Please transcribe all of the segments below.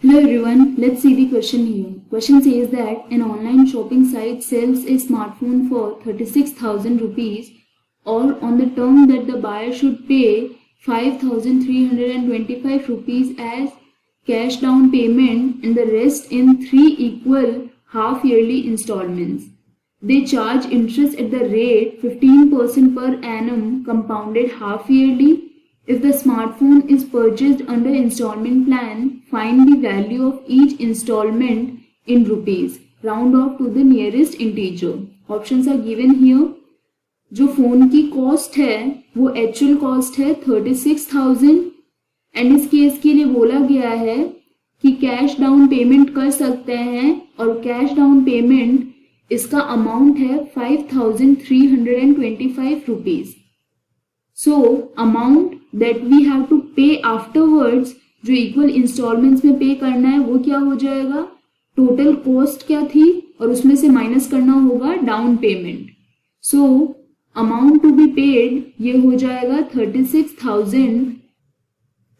Hello everyone, let's see the question here. Question says that an online shopping site sells a smartphone for 36,000 rupees or on the term that the buyer should pay 5,325 rupees as cash down payment and the rest in 3 equal half yearly installments. They charge interest at the rate 15% per annum compounded half yearly. If the smartphone is purchased under installment plan, find the value of each installment in rupees. Round off to the nearest integer. Options are given here. जो phone की cost है वो actual cost है 36,000 and इस case के लिए बोला गया है कि कैश डाउन पेमेंट कर सकते हैं और कैश डाउन पेमेंट इसका अमाउंट है 5,325 rupees. So amount that we have to pay afterwards जो इक्वल इंस्टॉलमेंट्स में पे करना है वो क्या हो जाएगा, टोटल कॉस्ट क्या थी और उसमें से माइनस करना होगा down payment. So amount to be paid ये हो जाएगा 36,000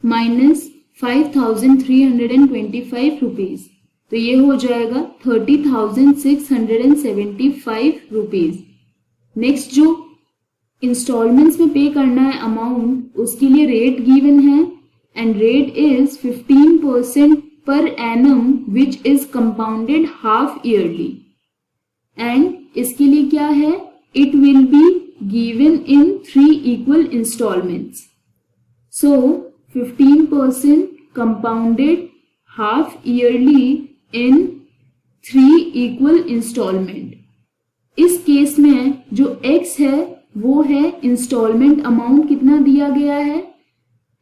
माइनस 5,325 रुपीज. तो ये हो जाएगा 30,675 रुपीज. नेक्स्ट जो इंस्टॉलमेंट्स में पे करना है अमाउंट उसके लिए रेट गिवन है and rate is 15% per annum which is compounded half yearly and इसके लिए क्या है, it will be given in 3 equal installments. So 15% compounded half yearly in 3 equal installment. इस केस में जो x है वो है इंस्टॉलमेंट अमाउंट कितना दिया गया है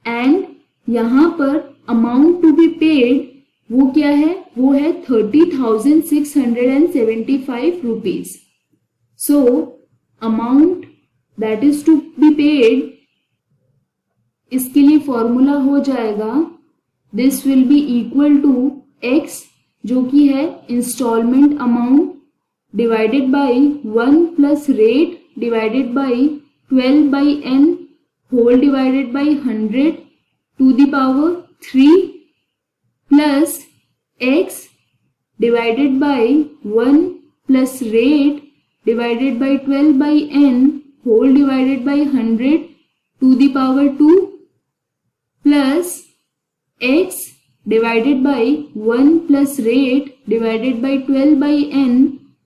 एंड यहां पर अमाउंट टू बी पेड वो क्या है, वो है 30,675 rupees. So amount that is to be paid, इसके लिए फॉर्मूला हो जाएगा this will be equal to x जो कि है installment amount divided by 1 plus rate divided by 12 by n whole divided by 100 to the power 3 plus x divided by 1 plus rate divided by 12 by n whole divided by 100 to the power 2 plus x divided by 1 plus rate divided by 12 by n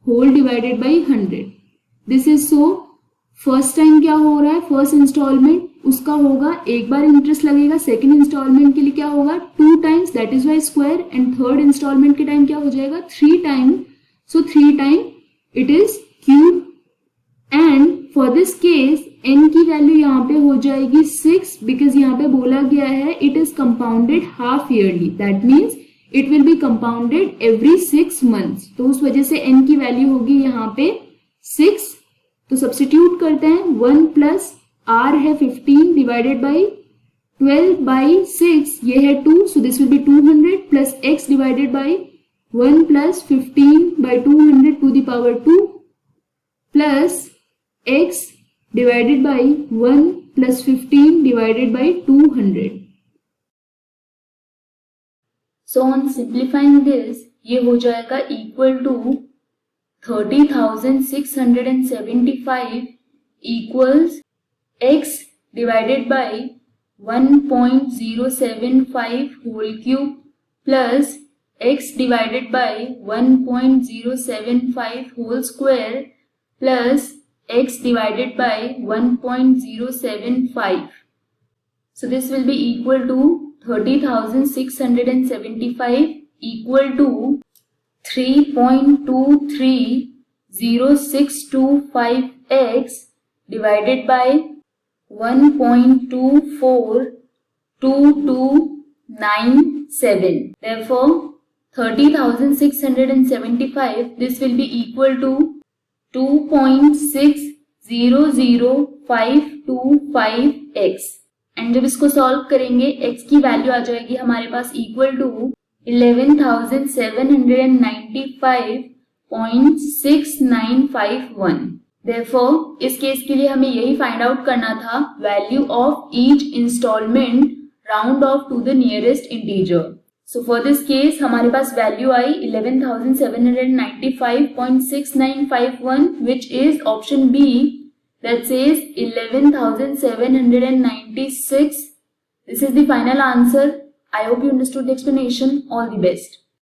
whole divided by 100. This is so first time क्या हो रहा है, first installment उसका होगा एक बार interest लगेगा, second installment के लिए क्या होगा 2 times that is y square and third installment के टाइम क्या हो जाएगा 3 time. So 3 time it is cube and for this case n की वैल्यू यहाँ पे हो जाएगी 6 बिकॉज यहाँ पे बोला गया है it is compounded half yearly that means it will B compounded every 6 months. तो उस वजह से n की वैल्यू होगी यहाँ पे 6. तो सब्स्टिट्यूट करते हैं 1 प्लस r है 15 डिवाइडेड बाई 12 बाई 6 ये है 2 so this will be 200 plus x divided by 1 plus 15 by 200 to the power 2 plus x divided by 1 plus 15 divided by 200. So on simplifying this ये हो जाएगा equal to 30,675 equals x divided by 1.075 whole cube plus x divided by 1.075 whole square plus x divided by 1.075. So this will be equal to 30,675 equal to 3.230625x divided by 1.242297. Therefore 30,675 this will be equal to 2.600525x and जब इसको solve करेंगे x की value आ जाएगी हमारे पास equal to 11,795.6951. Therefore, इस case के लिए हमें यही फाइंड आउट करना था value of each instalment round off to the nearest integer. So for this case हमारे पास वैल्यू आई 11,795.6951 which is option B that says 11,796. This is the final answer. I hope you understood the explanation. All the best.